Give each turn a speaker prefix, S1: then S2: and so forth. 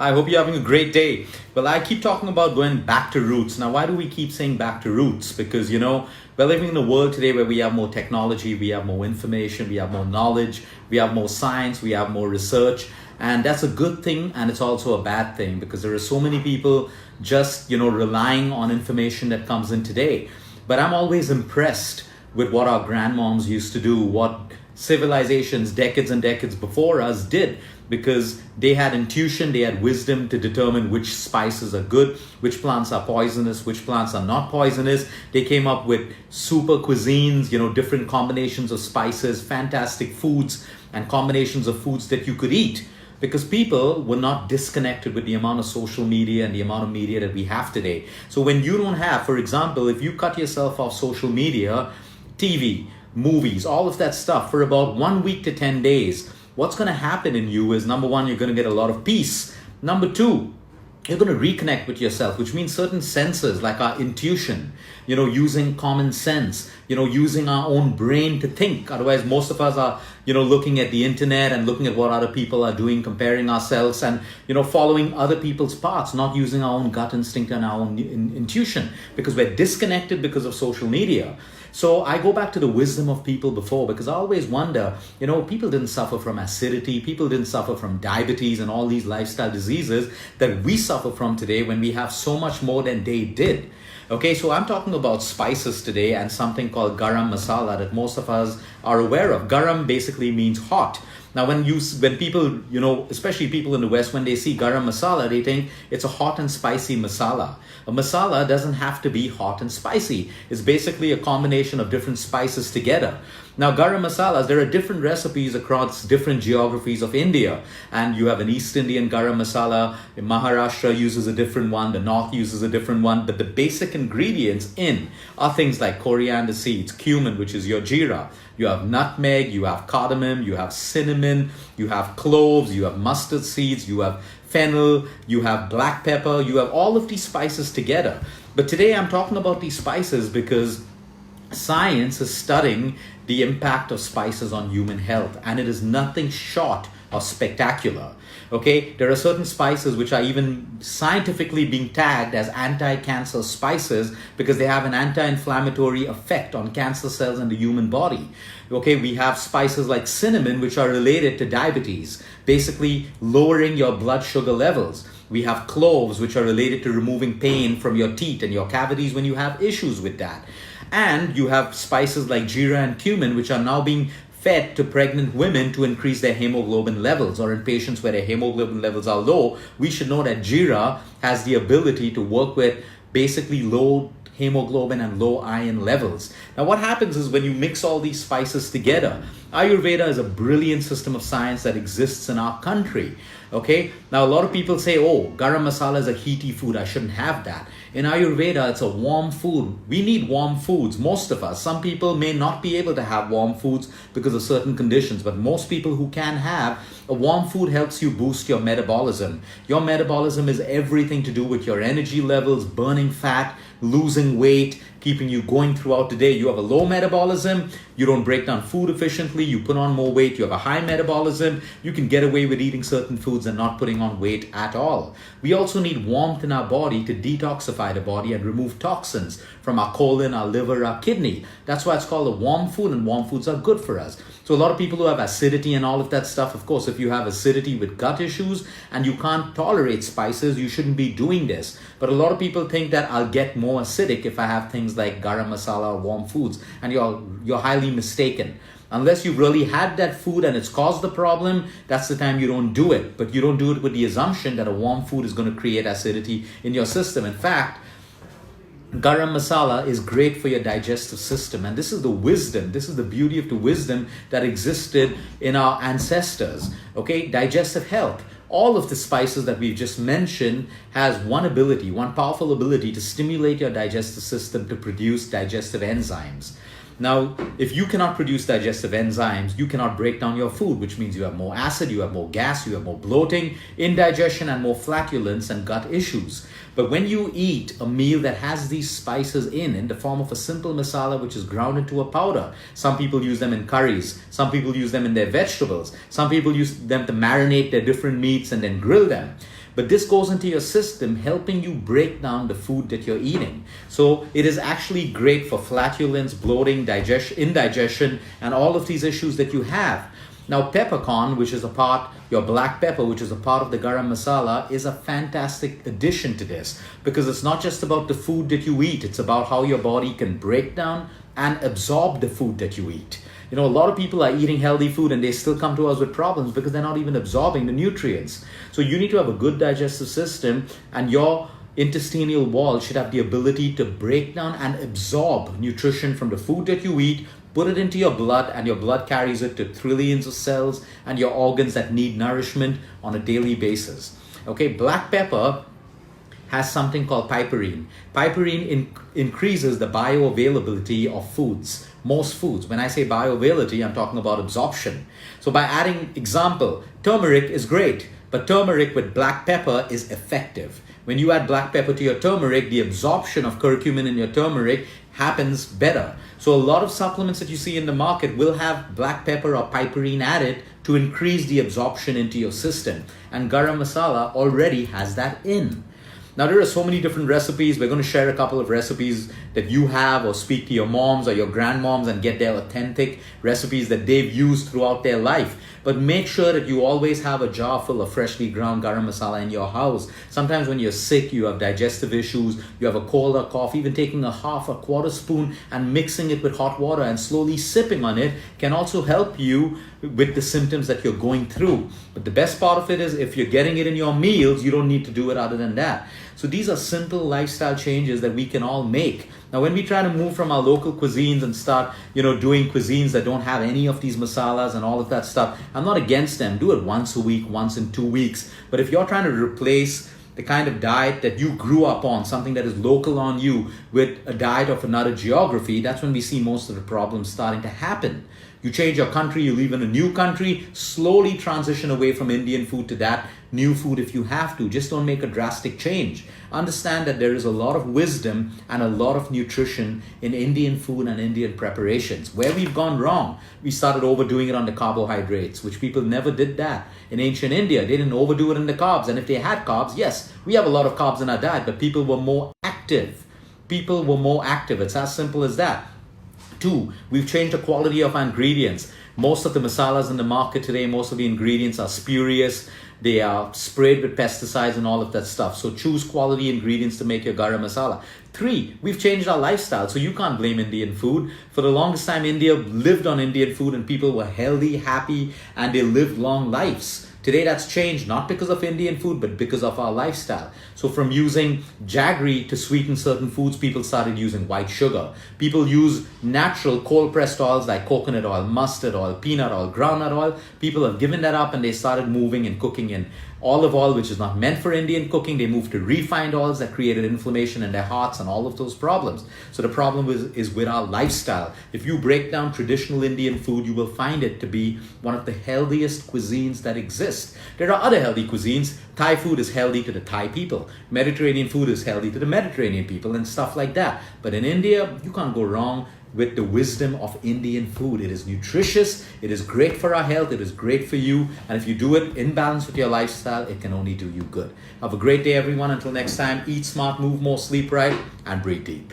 S1: I hope you're having a great day. Well, I keep talking about going back to roots. Now, why do we keep saying back to roots? Because, we're living in a world today where we have more technology, we have more information, we have more knowledge, we have more science, we have more research. And that's a good thing, and it's also a bad thing because there are so many people just, relying on information that comes in today. But I'm always impressed with what our grandmoms used to do, what civilizations decades and decades before us did, because they had intuition, they had wisdom to determine which spices are good, which plants are poisonous, which plants are not poisonous. They came up with super cuisines, different combinations of spices, fantastic foods and combinations of foods that you could eat, because people were not disconnected with the amount of social media and the amount of media that we have today. So when you don't have, for example, if you cut yourself off social media, TV, movies, all of that stuff for about 1 week to 10 days, what's going to happen in you is, number one, you're going to get a lot of peace. Number two, you're going to reconnect with yourself, which means certain senses like our intuition, using common sense, using our own brain to think. Otherwise, most of us are, looking at the internet and looking at what other people are doing, comparing ourselves and, following other people's paths, not using our own gut instinct and our own intuition, because we're disconnected because of social media. So I go back to the wisdom of people before, because I always wonder, people didn't suffer from acidity, people didn't suffer from diabetes and all these lifestyle diseases that we suffer from today when we have so much more than they did. Okay, so I'm talking about spices today and something called Garam Masala that most of us are aware of. Garam basically means hot. Now, when people, especially people in the West, when they see Garam Masala, they think it's a hot and spicy masala. A masala doesn't have to be hot and spicy. It's basically a combination of different spices together. Now, Garam Masalas, there are different recipes across different geographies of India. And you have an East Indian Garam Masala. In Maharashtra uses a different one. The North uses a different one. But the basic ingredients in are things like coriander seeds, cumin, which is your jeera. You have nutmeg, you have cardamom, you have cinnamon, you have cloves, you have mustard seeds, you have fennel, you have black pepper, you have all of these spices together. But today I'm talking about these spices because science is studying the impact of spices on human health, and it is nothing short of spectacular. Okay, there are certain spices which are even scientifically being tagged as anti-cancer spices because they have an anti-inflammatory effect on cancer cells in the human body. Okay, we have spices like cinnamon which are related to diabetes, basically lowering your blood sugar levels. We have cloves which are related to removing pain from your teeth and your cavities when you have issues with that. And you have spices like jeera and cumin which are now being fed to pregnant women to increase their hemoglobin levels, or in patients where their hemoglobin levels are low. We should know that jeera has the ability to work with basically low hemoglobin and low iron levels. Now what happens is when you mix all these spices together, Ayurveda is a brilliant system of science that exists in our country. Okay, now a lot of people say, oh, Garam Masala is a heaty food, I shouldn't have that. In Ayurveda, it's a warm food. We need warm foods, most of us. Some people may not be able to have warm foods because of certain conditions, but most people who can have, a warm food helps you boost your metabolism. Your metabolism is everything to do with your energy levels, burning fat, losing weight, keeping you going throughout the day. You have a low metabolism, you don't break down food efficiently, you put on more weight, you have a high metabolism, you can get away with eating certain foods and not putting on weight at all. We also need warmth in our body to detoxify the body and remove toxins from our colon, our liver, our kidney. That's why it's called a warm food, and warm foods are good for us. So a lot of people who have acidity and all of that stuff, of course, if you have acidity with gut issues and you can't tolerate spices, you shouldn't be doing this. But a lot of people think that I'll get more acidic if I have things like Garam Masala or warm foods, and you're highly mistaken. Unless you've really had that food and it's caused the problem, that's the time you don't do it. But you don't do it with the assumption that a warm food is going to create acidity in your system. In fact, Garam Masala is great for your digestive system, and this is the wisdom, this is the beauty of the wisdom that existed in our ancestors. Okay, digestive health. All of the spices that we've just mentioned has one ability, one powerful ability to stimulate your digestive system to produce digestive enzymes. Now, if you cannot produce digestive enzymes, you cannot break down your food, which means you have more acid, you have more gas, you have more bloating, indigestion, and more flatulence and gut issues. But when you eat a meal that has these spices in the form of a simple masala which is ground into a powder, some people use them in curries, some people use them in their vegetables, some people use them to marinate their different meats and then grill them. But this goes into your system, helping you break down the food that you're eating. So it is actually great for flatulence, bloating, indigestion, and all of these issues that you have. Now, peppercorn, which is a part, your black pepper, which is a part of the garam masala, is a fantastic addition to this, because it's not just about the food that you eat, it's about how your body can break down and absorb the food that you eat. You know, a lot of people are eating healthy food and they still come to us with problems because they're not even absorbing the nutrients. So you need to have a good digestive system, and your intestinal wall should have the ability to break down and absorb nutrition from the food that you eat, put it into your blood, and your blood carries it to trillions of cells and your organs that need nourishment on a daily basis. Okay, black pepper has something called piperine. Piperine increases the bioavailability of foods, most foods. When I say bioavailability, I'm talking about absorption. So by adding, example, turmeric is great, but turmeric with black pepper is effective. When you add black pepper to your turmeric, the absorption of curcumin in your turmeric happens better. So a lot of supplements that you see in the market will have black pepper or piperine added to increase the absorption into your system. And garam masala already has that in. Now, there are so many different recipes. We're going to share a couple of recipes that you have, or speak to your moms or your grandmoms and get their authentic recipes that they've used throughout their life. But make sure that you always have a jar full of freshly ground garam masala in your house. Sometimes when you're sick, you have digestive issues, you have a cold or cough, even taking a quarter spoon and mixing it with hot water and slowly sipping on it can also help you with the symptoms that you're going through. But the best part of it is, if you're getting it in your meals, you don't need to do it other than that. So these are simple lifestyle changes that we can all make. Now, when we try to move from our local cuisines and start, doing cuisines that don't have any of these masalas and all of that stuff, I'm not against them. Do it once a week, once in 2 weeks. But if you're trying to replace the kind of diet that you grew up on, something that is local on you, with a diet of another geography, that's when we see most of the problems starting to happen. You change your country, you live in a new country, slowly transition away from Indian food to that new food if you have to. Just don't make a drastic change. Understand that there is a lot of wisdom and a lot of nutrition in Indian food and Indian preparations. Where we've gone wrong, we started overdoing it on the carbohydrates, which people never did that. In ancient India, they didn't overdo it in the carbs. And if they had carbs, yes, we have a lot of carbs in our diet, but people were more active. People were more active. It's as simple as that. 2, we've changed the quality of our ingredients. Most of the masalas in the market today, most of the ingredients are spurious. They are sprayed with pesticides and all of that stuff. So choose quality ingredients to make your garam masala. 3, we've changed our lifestyle. So you can't blame Indian food. For the longest time, India lived on Indian food and people were healthy, happy, and they lived long lives. Today that's changed, not because of Indian food, but because of our lifestyle. So from using jaggery to sweeten certain foods, people started using white sugar. People use natural cold-pressed oils like coconut oil, mustard oil, peanut oil, groundnut oil. People have given that up and they started moving and cooking in olive oil, which is not meant for Indian cooking. They moved to refined oils that created inflammation in their hearts and all of those problems. So the problem is with our lifestyle. If you break down traditional Indian food, you will find it to be one of the healthiest cuisines that exist. There are other healthy cuisines. Thai food is healthy to the Thai people. Mediterranean food is healthy to the Mediterranean people and stuff like that. But in India, you can't go wrong with the wisdom of Indian food. It is nutritious, it is great for our health, it is great for you, and if you do it in balance with your lifestyle, it can only do you good. Have a great day, everyone. Until next time, eat smart, move more, sleep right, and breathe deep.